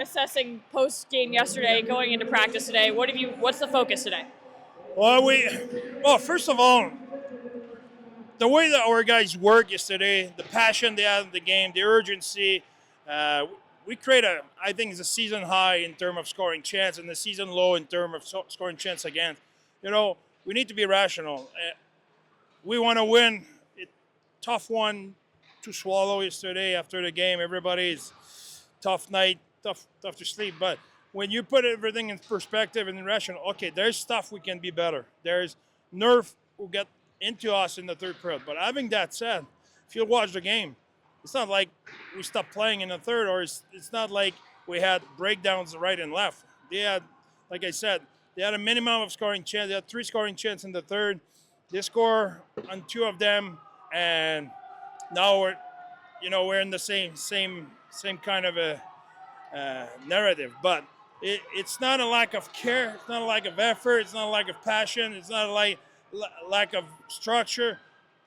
Assessing post game yesterday, going into practice today. What's the focus today? Well, first of all, the way that our guys work yesterday, the passion they had in the game, the urgency, uh, we create I think it's a season high in terms of scoring chance and the season low in terms of scoring chance against. We need to be rational. We want to win. Tough one to swallow yesterday after the game. Everybody's tough night, tough to sleep. But when you put everything in perspective and rational, okay, there's stuff we can be better. There's nerve will get into us in the third period. But having that said, if you watch the game, it's not like we stopped playing in the third, or it's not like we had breakdowns right and left. They had, like I said, they had a minimum of scoring chance. They had 3 scoring chances in the third. They score on 2 of them, and now we're in the same kind of a narrative. But it's not a lack of care. It's not a lack of effort. It's not a lack of passion. It's not a lack of structure.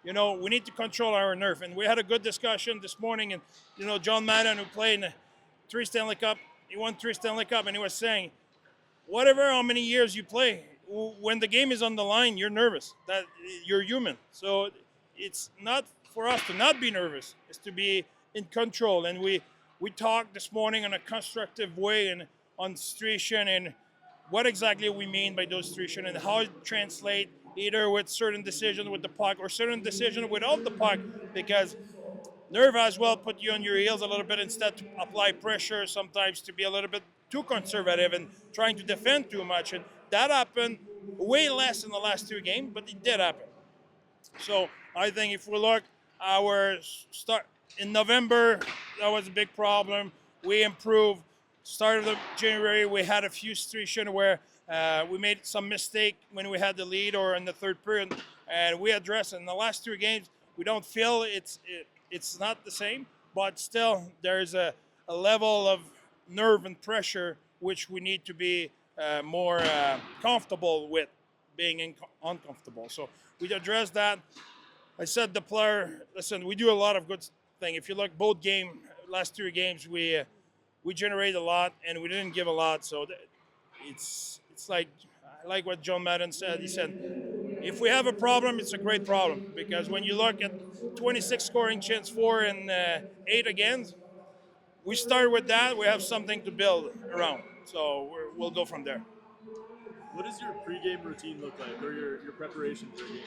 We need to control our nerve. And we had a good discussion this morning. And John Madden, who played in the 3 Stanley Cup, he won 3 Stanley Cup, and he was saying, whatever how many years you play, when the game is on the line, you're nervous. That you're human. So it's not for us to not be nervous. It's to be in control. And we talked this morning in a constructive way and on situation and what exactly we mean by those situation and how it translate either with certain decisions with the puck or certain decision without the puck, because nerve as well put you on your heels a little bit instead to apply pressure, sometimes to be a little bit too conservative and trying to defend too much. And that happened way less in the last 2 games, but it did happen. So I think if we look our start in November, that was a big problem. We improved. Start of the January, we had a few situations where we made some mistake when we had the lead or in the third period, and we addressed it. In the last 2 games, we don't feel it's not the same, but still there's a level of nerve and pressure which we need to be more comfortable with being uncomfortable. So we addressed that. I said the player, listen, we do a lot of good thing. If you look both last 3 games, we generate a lot and we didn't give a lot. So it's like I like what John Madden said. He said, if we have a problem, it's a great problem, because when you look at 26 scoring chance 4 and 8 against, we start with that. We have something to build around. So we'll go from there. What does your pregame routine look like, or your preparation for a game?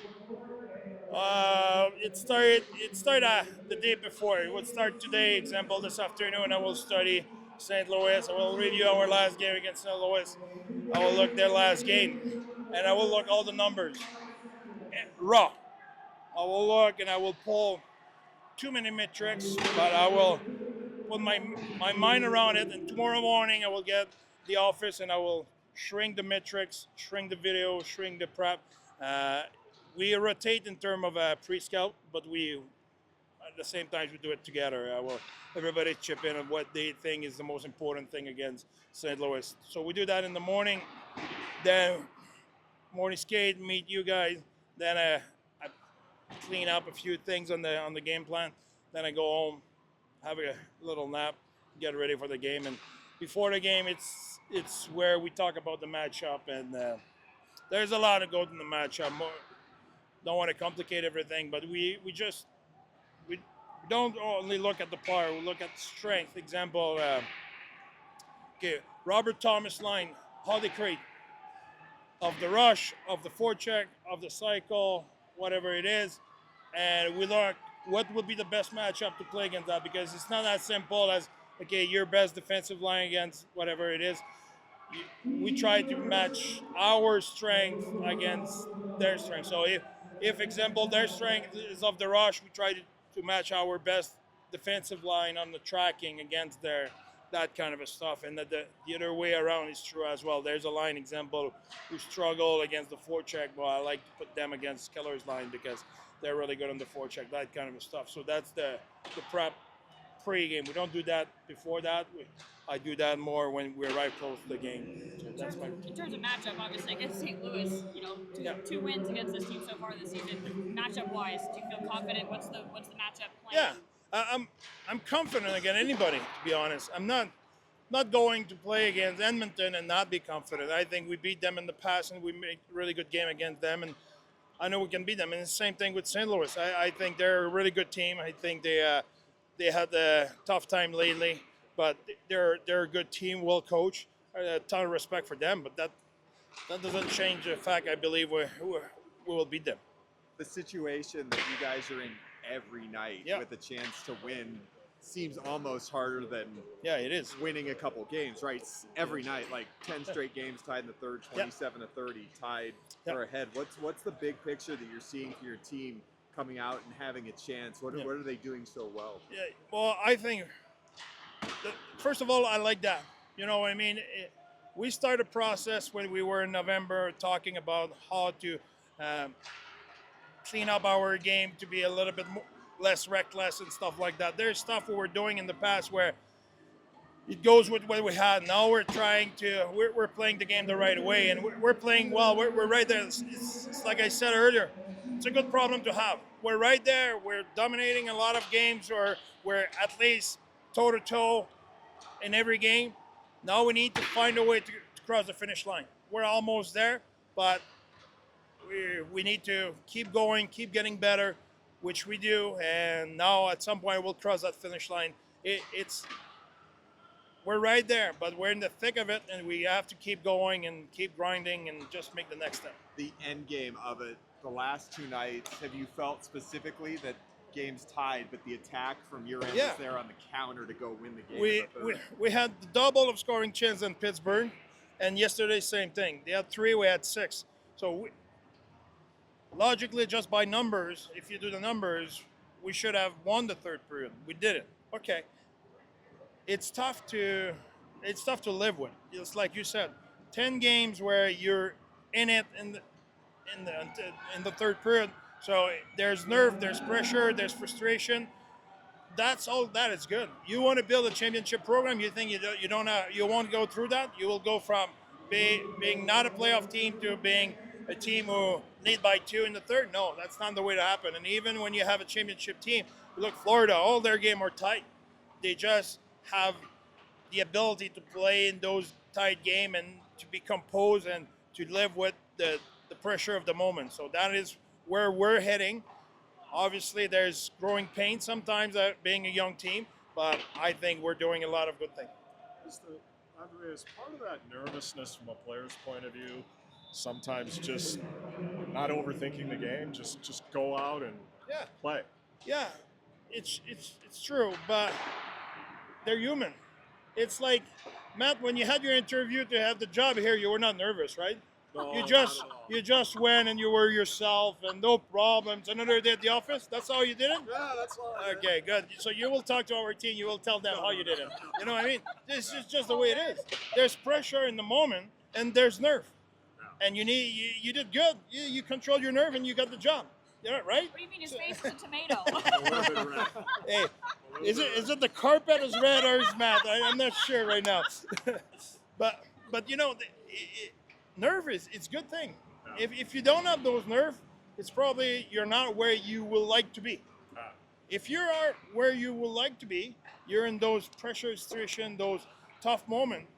It started the day before. It would start today. Example, this afternoon I will study St. Louis. I will review our last game against St. Louis. I will look their last game, and I will look all the numbers raw. I will look and I will pull too many metrics, but I will put my mind around it. And tomorrow morning I will get the office and I will shrink the metrics, shrink the video, shrink the prep. We rotate in terms of pre-scout, but we at the same time we do it together. Everybody chip in on what they think is the most important thing against St. Louis. So we do that in the morning. Then morning skate, meet you guys. Then I clean up a few things on the game plan. Then I go home, have a little nap, get ready for the game. And before the game, it's where we talk about the matchup, and there's a lot that goes in the matchup. Don't want to complicate everything, but we don't only look at the player. We look at strength. Example, Robert Thomas line, how they create of the rush, of the forecheck, of the cycle, whatever it is, and we look what would be the best matchup to play against that, because it's not as simple as your best defensive line against whatever it is. We try to match our strength against their strength. So if example their strength is of the rush, we try to match our best defensive line on the tracking against that kind of a stuff. And the other way around is true as well. There's a line example who struggle against the forecheck, but I like to put them against Keller's line because they're really good on the forecheck, that kind of stuff. So that's the prep pre-game. We don't do that before that. I do that more when we're right close to the game. So that's in terms of matchup, obviously against St. Louis, two wins against this team so far this season. Matchup-wise, do you feel confident? What's the matchup plan? Yeah, I'm confident against anybody. To be honest, I'm not. not going to play against Edmonton and not be confident. I think we beat them in the past, and we made a really good game against them, and I know we can beat them. And the same thing with St. Louis. I think they're a really good team. I think they had a tough time lately, but they're a good team, well coached. A ton of respect for them, but that doesn't change the fact I believe we will beat them. The situation that you guys are in every night Yeah. with a chance to win seems almost harder than Yeah, it is. winning a couple games, right? Every night, like 10 straight games tied in the third, 27 to 30 tied or ahead. What's the big picture that you're seeing for your team coming out and having a chance? What are they doing so well? Yeah, well, I think first of all, I like that. You know, I mean, we started a process when we were in November talking about how to clean up our game to be a little bit less reckless and stuff like that. There's stuff we were doing in the past where it goes with what we had. Now we're trying to, we're playing the game the right way, and we're playing well. We're right there. It's like I said earlier, it's a good problem to have. We're right there. We're dominating a lot of games, or we're at least toe-to-toe in every game. Now we need to find a way to cross the finish line. We're almost there, but we need to keep going, keep getting better, which we do. And now at some point we'll cross that finish line. We're right there, but we're in the thick of it, and we have to keep going and keep grinding and just make the next step. The end game of it, the last two nights, have you felt specifically that game's tied, but the attack from your end is there on the counter to go win the game? We had the double of scoring chance in Pittsburgh, and yesterday same thing. They had 3, we had 6. So logically, just by numbers, if you do the numbers, we should have won the third period. We didn't. Okay. It's tough to live with. It's like you said, 10 games where you're in it in the third period. So there's nerve, there's pressure, there's frustration. That's all. That is good. You want to build a championship program. You think you won't go through that. You will go from being not a playoff team to being a team who lead by 2 in the third. No, that's not the way to happen. And even when you have a championship team, look, Florida, all their games are tight. They just have the ability to play in those tight games and to be composed and to live with the pressure of the moment. So that is where we're heading. Obviously, there's growing pain sometimes being a young team, but I think we're doing a lot of good things. André, is part of that nervousness from a player's point of view sometimes just not overthinking the game, just go out and play? Yeah, it's true, but they're human. It's like, Matt, when you had your interview to have the job here, you were not nervous, right? No, You just went and you were yourself and no problems. Another day at the office, that's how you did it? Yeah, that's all. Okay, good. So you will talk to our team, you will tell them how you did it. You know what I mean? This is just the way it is. There's pressure in the moment and there's nerve. And you did good. You controlled your nerve and you got the job. Yeah, right? What do you mean his face is a tomato? A little bit of red. Hey, is it the carpet is red or is Matt? I'm not sure right now. but you know, nerve it's a good thing. If you don't have those nerve, it's probably you're not where you will like to be. If you are where you will like to be, you're in those pressure situation, those tough moments.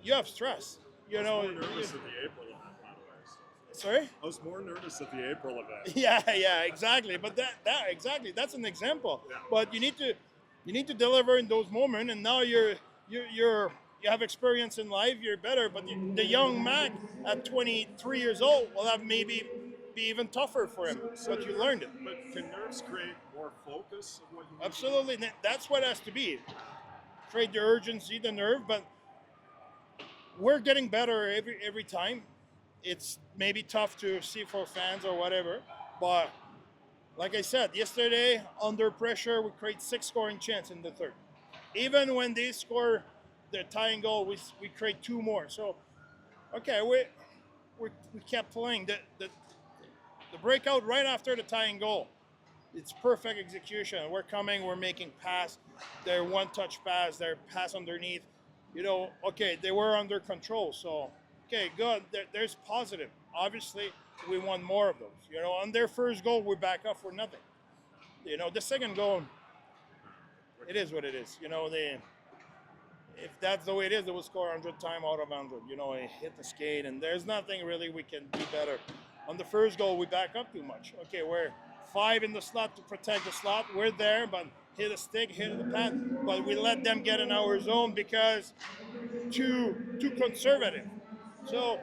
You have stress. You know. I was more nervous at the April event, by the way. Sorry? I was more nervous at the April event. Yeah, exactly. But exactly, that's an example. Yeah. But you need to deliver in those moments, and now you have experience in life. You're better. But the young Mac at 23 years old will have maybe be even tougher for him. But you learned it. But can nerves create more focus of what you need? Absolutely, that's what it has to be. Create the urgency, the nerve, but we're getting better every time. It's maybe tough to see for fans or whatever, but like I said, yesterday, under pressure, we create 6 scoring chances in the third. Even when they score the tying goal, we create 2 more. So, okay, we kept playing. The breakout right after the tying goal, it's perfect execution. We're making pass. Their one-touch pass, their pass underneath. You know, okay, they were under control. So, okay, good. There's positive. Obviously, we want more of those. You know, on their first goal, we back up for nothing. You know, the second goal, it is what it is. You know, if that's the way it is, they will score 100 times out of 100. You know, it hit the skate, and there's nothing really we can do better. On the first goal, we back up too much. Okay, we're 5 in the slot to protect the slot. We're there, but hit a stick, hit the pad, but we let them get in our zone because too conservative. So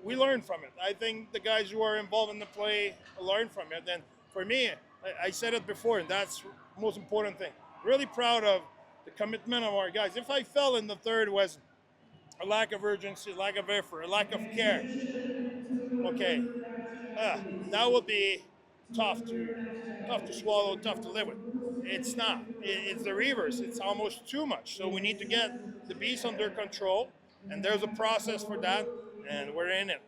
we learn from it. I think the guys who are involved in the play learn from it. And for me, I said it before, and that's the most important thing. Really proud of the commitment of our guys. If I fell in the third was a lack of urgency, lack of effort, a lack of care, okay, that would be tough to swallow, tough to live with. It's not. It's the reverse. It's almost too much. So we need to get the beast under control, and there's a process for that, and we're in it.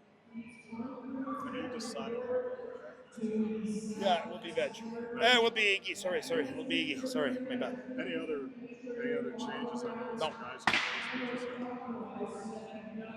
Have you decided on a goalie? Yeah, it will be veg. It will be Iggy. Sorry. It will be Iggy. Sorry, my bad. Any other changes? I know No. some guys who plays, but just